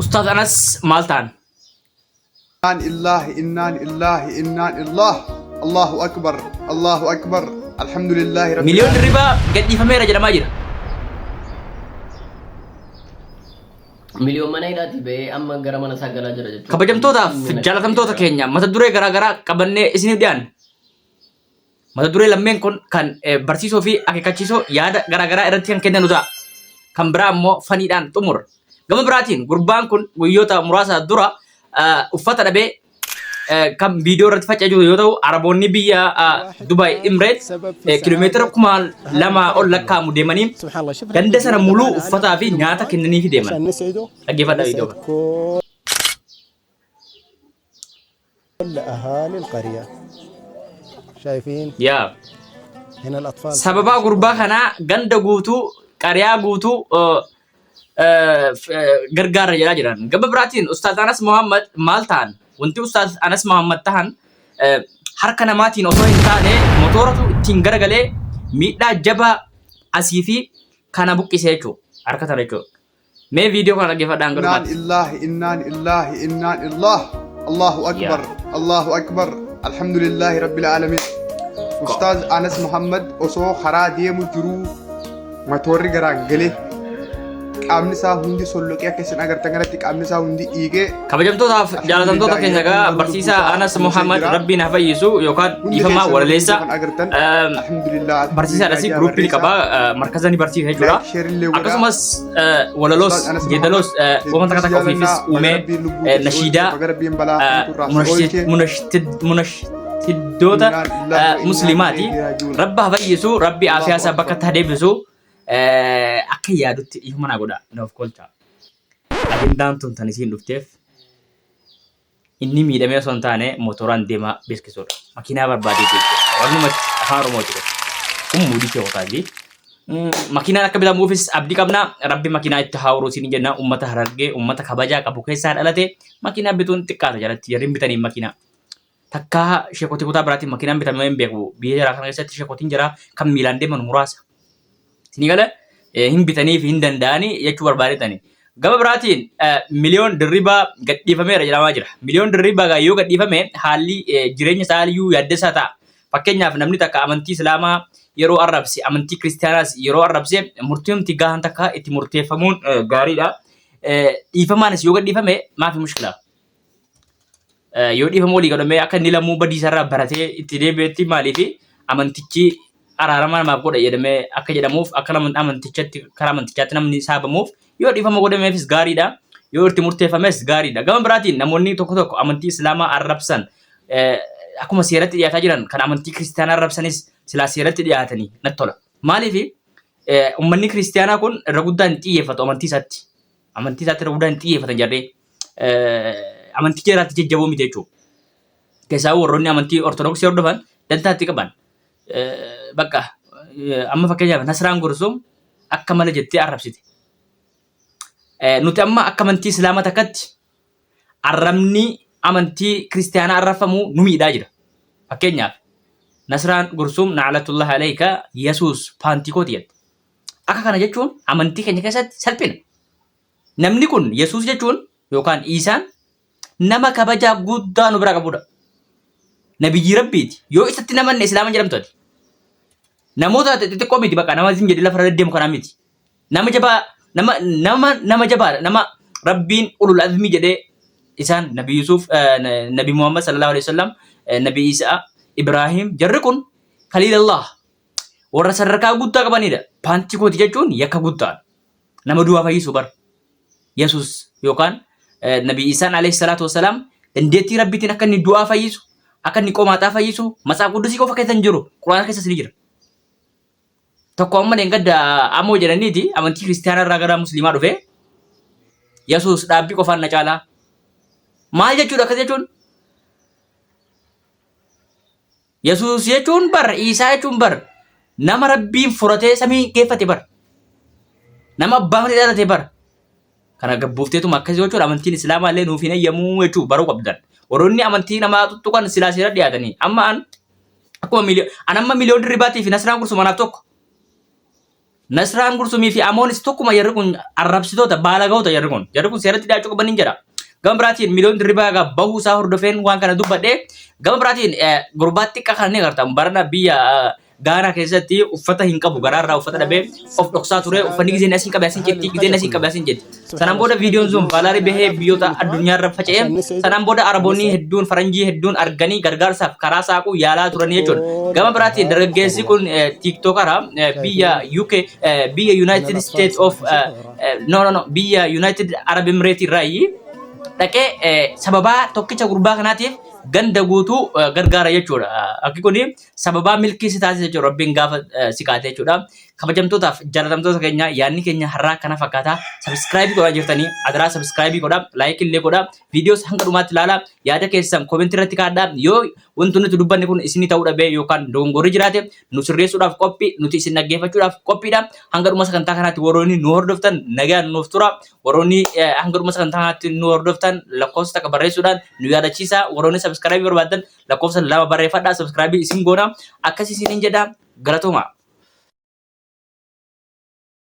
Ustaz Anas Maltan. إنان الله إنان الله إنان الله الله أكبر الله أكبر الحمد لله رب Miliyon riba gadi famera jedhamaa jira. Miliyoon mana hidhaati ba'ee amma gara mana isaa galaa jira jechuudha. Kabajamtootaaf jaalatamtoota keenya mata duree garaagaraa qabannee isiniif dhiyaanne. Mata duree lammeen kun kan barsiisoo fi akeekkachiisoo yaada garaagaraa irratti kan kennan ta'a. Kan biraa immoo faniidhaan xumura. Gama biraatiin gurbaan kun guyyoota muraasa dura uffata dhabee kan viidiyoo irratti faca'ee jiru yoo ta'u, Araboonni biyya Dubai Emirates kiiloomeetira 2,000 ol lakkaa'amu deemanii ganda sana muluu uffataa fi nyaata kennaniifi deeman. Dhaggeeffadhaa viidiyoo kana. كل أهالي القرية شايفين Yaa هنا الأطفال sababa gurbaa kanaa ganda guutuu qariyaa guutuu gargaara jedhaa jiran. Gama biraatiin Ustaaz Anas Muhammad maal ta'an? Wanti Ustaaz Anas Muhammad tahan harka namaatiin osoo hin taane motoratu ittiin garagalee miidhaa jabaa asii fi kana buqqisee jechuudha. Harka tana jechuudha. Mee viidiyoo kana dhaggeeffadhaan إنان galumaatti. الله إنان الله إنان الله الله أكبر الله أكبر الحمد لله رب العالمين أستاذ أنس محمد أسو خرا ديمو جرو ماتوري غرانجلي قامني سا هندي سولوكيا كيسن أگر تنگرتي قامني سا هندي إيجي Kabajamtootaaf jaalatamtoota keenya egaa barsiisaa Anas Muhammad Rabbiin haa fayyisu yookaan dhiifamaa walaleessa الحمد لله barsiisaadhas gruuppii ni qaba markaza ni barsiisa jechuudha. Akkasumas walaloos jeedaloos wanta takka takka ofiifis uumee nashiidaa munashiddoota muslimaati. Rabbi haa fayyisu, Rabbi aafiyaa isaa bakka itti haa deebisu. Akka yaadutti dhiifama naa godha nuuf kolcha. Agindaan tun tan isiin dhufteef inni miidhamee osoo hin taane motoraan deemaa beeksisuudha. Makiinaa barbaadee jechuudha. Walumatti afaan Oromooti kun. Kun muudii kee qotaati. Makiinaan akka bitamuufis abdii qabna. Rabbi makiinaa itti haa horuu siin jenna. Uummata Harargee, uummata kabajaa qabu keessaa dhalate makiinaa bituun xiqqaata jalatti jarriin bitanii makiinaa. Takkaa sheekotii kutaa biraatiin makiinaan bitamee hin beeku. Biyya jaraa kana keessatti sheekotiin jira kan miilaan deeman muraasa. Isinii gala hin bitanii fi hin danda'anii jechuu barbaadetani. Gama biraatiin miliyoon dirribaa gadhiifameera jedhamaa jira. Miliyoon dirribaa yoo gadhiifame haalli jireenya isaa iyyuu yaaddeessaa ta'a. Fakkeenyaaf namni takka amantii Islaamaa yeroo arrabse, amantii Kiristaanaas yeroo arrabse murteemti gahaan takka itti murteeffamuun gaariidha. Dhiifamaanis yoo gadhiifame maafi mushkilaa? Yoo dhiifama walii godhamee akka inni lammuu badiisarraa baratee itti deebi'etti maaliifi amantichi araarama namaaf godha jedhamee akka jedhamuuf akka amantichatti karaa amantichaatti namni saabamuuf yoo dhiifama godhameefis gaariidha. Yoo itti murteeffames gaariidha. Gama biraatiin namoonni tokko tokko amantii Islaamaa arrabsan akkuma seeratti dhiyaataa jiran kan amantii Kiristaanaa arrabsanis silaa seeratti dhiyaatanii natti tola. Maaliifi uummanni Kiristaanaa kun irra guddaan hin xiyyeeffatu amantii isaatti. Amantii isaatti irra guddaan hin xiyyeeffatan jarree amanticha irratti jajjaboo miti jechuudha. Keessaa warroonni amantii Ortodoksii hordofan dantaatti qaban. Bakka amma fakkeenyaaf Nasraan Gursum akka mala jettee arrabsite. Nuti amma akka amantii Islaamaa takkatti arrabni amantii Kiristaanaa arrafamu nu miidhaa jira. Fakkeenyaaf Nasraan Gursum na'alatullah alayka Yesuus paantikooti jette. Akka kana jechuun amantii keenya keessatti salphina. Namni kun Yesuus jechuun yookaan Iisaan nama kabajaa guddaa nu bira qabudha. Nabiyyi Rabbiiti. Yoo isatti namanne Islaama jedhamtu ati. Namoota xixiqqoo miti bakka nama isin jedhe lafa irra deemu kanaa miti. Nama jabaa nama jabaadha. Nama Rabbiin ulul azmii jedhee isaan Nabi Yusuf, Nabi Muhammad sallallahu alaihi wasallam, Nabi Isa, Ibrahim jarri kun Khaliilallah warra sadarkaa guddaa qabanidha. Paantikooti jechuun yakka guddaadha. Nama du'aa fayyisu bar. Yesuus yookaan Nabi Isaan alaihi salatu wasalam dandeettii Rabbiitiin akka inni du'aa fayyisu, akka inni qomaaxaa fayyisu Matsaaf Quddusii qofa keessa hin jiru. Quraana keessas ni jira. Tokko amma gadda ammoo jedhaniiti amantii Kiristaanaa irraa gara Musliimaa dhufe Yesuus dhaabbii qofaan na caalaa. Maal jechuudha akkas jechuun? Yesuus jechuun bar Isaa jechuun bar nama Rabbiin furatee samii geeffate bar nama abbaa malee dhalate bar kana gabbuufteetuma akkasii jechuudha. Amantiin Islaamaa illee nuuf hin eeyyamuu jechuu baruu qabdan. Warroonni amantii namaa tuttuqan silaa seera dhiyaatanii amma akkuma amma miliyoon dirribaatiif Nasraan Gursum anaaf tokko Nasraan Gursumii fi Amoonis tokkuma jarri kun arrabsitoota baalagaa'ota jarri kun. Jarri kun seeratti dhiyaachuu qaban hin jedha. Gama biraatiin miliyoon dirribaa egaa bahuu isaa hordofeen waan kana dubbadhee gama biraatiin gurbaatti xiqqaa kana ni agartan barana biyya Gaanaa keessatti uffata hin qabu garaarraa uffata dhabee of dhoksaa ture uffanni gizeen asiin qabe asiin jetti gizeen asiin qabe asiin jetti. Sanaan booda viidiyoon sun baalaarii bahee biyyoota addunyaarra faca'ee sanaan booda Araboonni hedduun faranjii hedduun arganii gargaarsaaf karaa saaquu yaalaa turanii jechuudha. Gama biraatiin dargaggeessi kun tiiktokara biyya UK biyya United States of biyya United Arab Emirates irraayi dhaqee sababaa tokkicha gurbaa kanaatiif ganda guutuu gargaara jechuudha. Akki kuni sababaa milkii si taasisa jechuudha. Rabbiin gaafa si kaatee jechuudha. Kabajamtootaaf jaalatamtoota keenya yaadni keenya har'aa kana fakkaata. Subscribe godhaa jirtanii adaraa subscribe godhaa, like illee godhaa. Videos hanga dhumaatti ilaalaa. Yaada keessan comment irratti kaadhaa. Yoo wanti nuti dubbanne kun isinii ta'uu dhabee yookaan dogongorri jiraate nu sirreessuudhaaf qophii nuti isin dhaggeeffachuudhaaf qophiidha. Hanga dhuma sagantaa kanaatti warroonni nu hordoftan nagaan nuuf tura. Warroonni hanga dhuma sagantaa kanaatti nu hordoftan lakkoofsa takka barreessuudhaan nu yaadachiisa. Warroonni subscribe barbaadan lakkoofsa lama barreeffadhaa subscribe isin goona. Akkasii isiniin jedha galatoomaa.